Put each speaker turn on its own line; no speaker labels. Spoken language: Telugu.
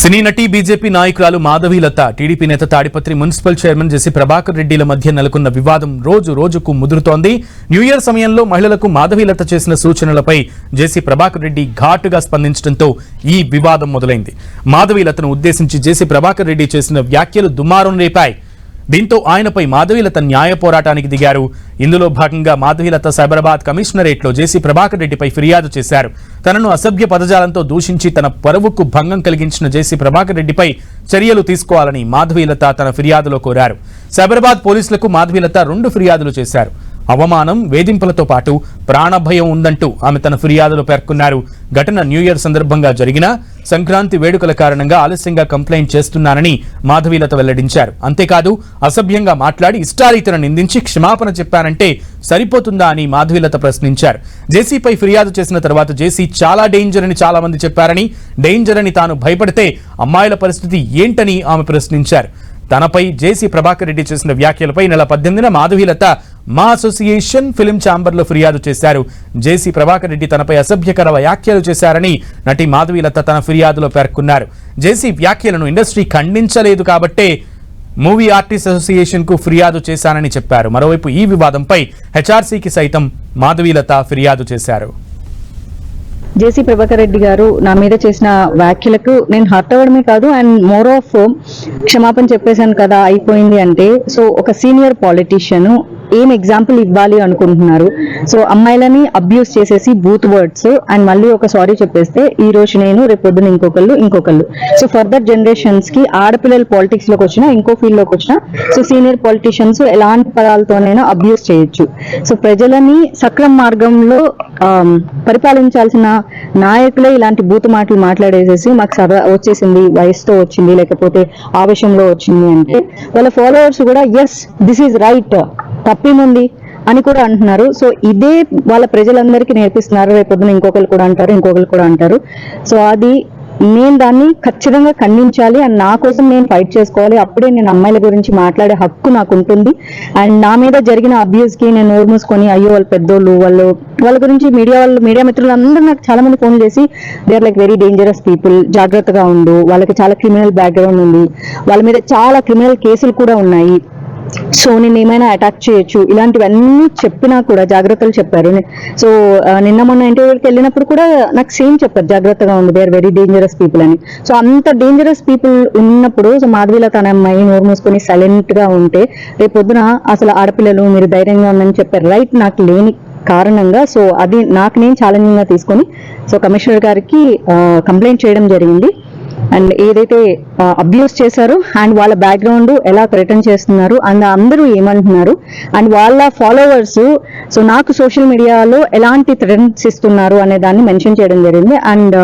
సినీ నటి బీజేపీ నాయకురాలు మాధవీలత టీడీపీ నేత తాడిపత్రి మున్సిపల్ చైర్మన్ జెసి ప్రభాకర్ రెడ్డిల మధ్య నెలకొన్న వివాదం రోజు రోజుకు ముదురుతోంది. న్యూ ఇయర్ సమయంలో మహిళలకు మాధవీలత చేసిన సూచనలపై జెసి ప్రభాకర్ రెడ్డి ఘాటుగా స్పందించడంతో ఈ వివాదం మొదలైంది. మాధవీలతను ఉద్దేశించి జెసి ప్రభాకర్ రెడ్డి చేసిన వ్యాఖ్యలు దుమారం రేపాయి. దీంతో ఆయనపై మాధవీలత న్యాయ పోరాటానికి దిగారు. ఇందులో భాగంగా మాధవీలత సైబరాబాద్ కమిషనరేట్లో జెసి ప్రభాకర్ రెడ్డిపై ఫిర్యాదు చేశారు. తనను అసభ్య పదజాలంతో దూషించి తన పరువుకు భంగం కలిగించిన జెసి ప్రభాకర్ రెడ్డిపై చర్యలు తీసుకోవాలని మాధవీలత తన ఫిర్యాదులో కోరారు. సైబరాబాద్ పోలీసులకు మాధవీలత 2 ఫిర్యాదులు చేశారు. అవమానం, వేధింపులతో పాటు ప్రాణభయం ఉందంటూ ఆమె తన ఫిర్యాదులో పేర్కొన్నారు. ఘటన న్యూ ఇయర్ సందర్భంగా జరిగిన సంక్రాంతి వేడుకల కారణంగా ఆలస్యంగా కంప్లైంట్ చేస్తున్నానని మాధవీలత వెల్లడించారు. అంతేకాదు అసభ్యంగా మాట్లాడి ఇష్టారీతను నిందించి క్షమాపణ చెప్పానంటే సరిపోతుందా అని మాధవీలత ప్రశ్నించారు. జేసీపై ఫిర్యాదు చేసిన తర్వాత జేసీ చాలా డేంజర్ అని చాలా మంది చెప్పారని, డేంజర్ అని తాను భయపడితే అమ్మాయిల పరిస్థితి ఏంటని ఆమె ప్రశ్నించారు. తనపై జెసి ప్రభాకర్ రెడ్డి చేసిన వ్యాఖ్యలపై నెల 18న మాధవీలత మా అసోసియేషన్ ఫిలిం ఛాంబర్లో ఫిర్యాదు చేశారు. జెసి ప్రభాకర్ రెడ్డి తనపై అసభ్యకర వ్యాఖ్యలు చేశారని నటి మాధవీలత తన ఫిర్యాదులో పేర్కొన్నారు. జెసి వ్యాఖ్యలను ఇండస్ట్రీ ఖండించలేదు కాబట్టే మూవీ ఆర్టిస్ట్ అసోసియేషన్ కు ఫిర్యాదు చేశానని చెప్పారు. మరోవైపు ఈ వివాదంపై హెచ్ఆర్సీకి సైతం మాధవీలత ఫిర్యాదు చేశారు.
జెసి ప్రభాకర్ రెడ్డి గారు నా మీద చేసిన వ్యాఖ్యలకు నేను హర్ట్ అవ్వడమే కాదు అండ్ మోర్ ఆఫ్ క్షమాపణ చెప్పేశాను కదా అయిపోయింది అంటే, సో ఒక సీనియర్ పాలిటీషియన్ ఏం ఎగ్జాంపుల్ ఇవ్వాలి అనుకుంటున్నారు. సో అమ్మాయిలని అబ్యూస్ చేసేసి బూత్ వర్డ్స్ అండ్ మళ్ళీ ఒక సారీ చెప్పేస్తే ఈ రోజు నేను రేపొద్దున ఇంకొకళ్ళు సో ఫర్దర్ జనరేషన్స్ కి ఆడపిల్లలు పాలిటిక్స్ లోకి వచ్చినా ఇంకో ఫీల్డ్ లోకి వచ్చినా సో సీనియర్ పాలిటీషియన్స్ ఎలాంటి పదాలతోనైనా అబ్యూస్ చేయొచ్చు. సో ప్రజలని సక్రమ మార్గంలో పరిపాలించాల్సిన నాయకులే ఇలాంటి బూత్ మాటలు మాట్లాడేసేసి మాకు సరదా వచ్చేసింది, వయసుతో వచ్చింది, లేకపోతే ఆవేశంలో వచ్చింది అంటే వాళ్ళ ఫాలోవర్స్ కూడా ఎస్ దిస్ ఈజ్ రైట్, తప్పేముంది అని కూడా అంటున్నారు. సో ఇదే వాళ్ళ ప్రజలందరికీ నేర్పిస్తున్నారు. రేపొద్దున ఇంకొకరు కూడా అంటారు. సో అది నేను దాన్ని ఖచ్చితంగా ఖండించాలి అండ్ నా కోసం నేను ఫైట్ చేసుకోవాలి. అప్పుడే నేను అమ్మాయిల గురించి మాట్లాడే హక్కు నాకు ఉంటుంది. అండ్ నా మీద జరిగిన అబ్యూస్ కి నేను నోరు మూసుకొని అయ్యో వాళ్ళు పెద్దోళ్ళు, వాళ్ళ గురించి మీడియా మిత్రులు అందరూ నాకు చాలా మంది ఫోన్ చేసి they are like very dangerous people, జాగ్రత్తగా ఉండు, వాళ్ళకి చాలా క్రిమినల్ బ్యాక్గ్రౌండ్ ఉంది, వాళ్ళ మీద చాలా క్రిమినల్ కేసులు కూడా ఉన్నాయి, సో నేను ఏమైనా అటాక్ చేయొచ్చు, ఇలాంటివన్నీ చెప్పినా కూడా జాగ్రత్తలు చెప్పారు. సో నిన్న మొన్న ఇంటర్వ్యూకి వెళ్ళినప్పుడు కూడా నాకు సేమ్ చెప్పారు, జాగ్రత్తగా ఉంది, they are very dangerous people అని. సో అంత డేంజరస్ పీపుల్ ఉన్నప్పుడు సో మాధవీలత అనే అమ్మాయి నోరు మూసుకొని సైలెంట్ గా ఉంటే రేపొద్దున అసలు ఆడపిల్లలు మీరు ధైర్యంగా ఉందని చెప్పారు రైట్ నాకు లేని కారణంగా. సో అది నాకు నేను ఛాలెంజింగ్ గా తీసుకొని సో కమిషనర్ గారికి కంప్లైంట్ చేయడం జరిగింది. అండ్ ఏదైతే అబ్యూస్ చేశారో అండ్ వాళ్ళ బ్యాక్గ్రౌండ్ ఎలా థ్రెటన్ చేస్తున్నారు అండ్ అందరూ ఏమంటున్నారు అండ్ వాళ్ళ ఫాలోవర్స్ సో నాకు సోషల్ మీడియాలో ఎలాంటి థ్రెటన్స్ ఇస్తున్నారు అనే దాన్ని మెన్షన్ చేయడం జరిగింది. అండ్